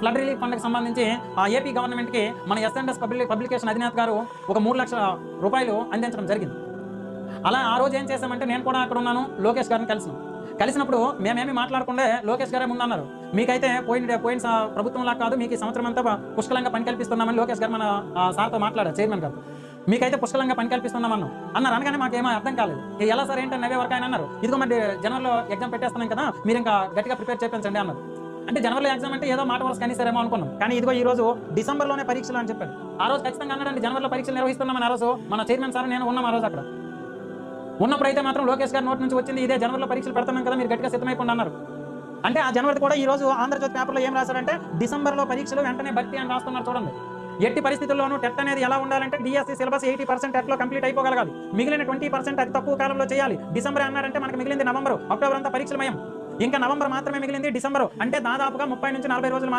Flood relief ఫండ్‌కి సంబంధించి AP గవర్నమెంట్‌కి మన ఎస్&ఎస్ పబ్లికేషన్ అధినేత గారు ఒక ₹3,00,000 అందించడం జరిగింది. అలా ఆ రోజు ఏం చేశామంటే నేను కూడా అక్కడ ఉన్నాను. లోకేష్ గారిని కలిసినప్పుడు మేమేమి మాట్లాడకుండా లోకేష్ గారే ముందన్నారు. మీకైతే పోయిన ప్రభుత్వంలా కాదు, మీకు ఈ సంవత్సరం అంతా పుష్కలంగా పని కల్పిస్తున్నామని లోకేష్ గారు మన సార్‌తో మాట్లాడారు, చైర్మన్ గారు. మీకైతే పుష్కలంగా పని కల్పిస్తున్నామన్నారు. అనగానే మాకేమో అర్థం కాలేదు. ఎలా సార్ ఏంటని నవ్వే వరకు ఆయన అన్నారు, ఇదిగో మరి జనవరిలో ఎగ్జామ్ పెట్టేస్తున్నాం కదా, మీరు ఇంకా గట్టిగా ప్రిపేర్ చేయించండి అన్నారు. అంటే జనవరిలో ఎగ్జామ్ అంటే ఏదో మాట వరుస కనీసారేమో అనుకున్నాం. కానీ ఇదిగో ఈ రోజు డిసెంబర్‌లోనే పరీక్షలు అని చెప్పాడు. ఆ రోజు ఖచ్చితంగా అన్నాడండి, జనవరిలో పరీక్షలు నిర్వహిస్తున్నామని. ఆ రోజు మన చైర్మన్ సార్ నేను ఉన్నాం ఆ రోజు అక్కడ. ఉన్నప్పుడైతే మాత్రం లోకేష్ గారి నోటి నుంచి వచ్చింది ఇదే, జనవరిలో పరీక్షలు పెడుతున్నాం కదా, మీరు గట్టిగా సిద్ధమైపోండి అన్నారు. అంటే ఆ జనవరి కూడా ఈ రోజు ఆంధ్రజ్యోతి పేపర్లో ఏం రాశారంటే, డిసెంబర్లో పరీక్షలు వెంటనే భర్తీ అని రాస్తున్నారు చూడండి. ఎట్టి పరిస్థితుల్లోనూ టెట్ అనేది ఎలా ఉండాలంటే డిఎస్సి సిలబస్ 80% టెట్లో కంప్లీట్ అయిపోగలగాలి. మిగిలిన 20% అతి తక్కువ కాలంలో చేయాలి. డిసెంబర్ అన్నారంటే మనకు మిగిలింది నవంబర్, అక్టోబర్ అంతా పరీక్షలమయం. ఇంకా నవంబర్ మాత్రమే మిగిలింది. డిసెంబర్ అంటే దాదాపుగా 30 నుంచి 40 రోజులు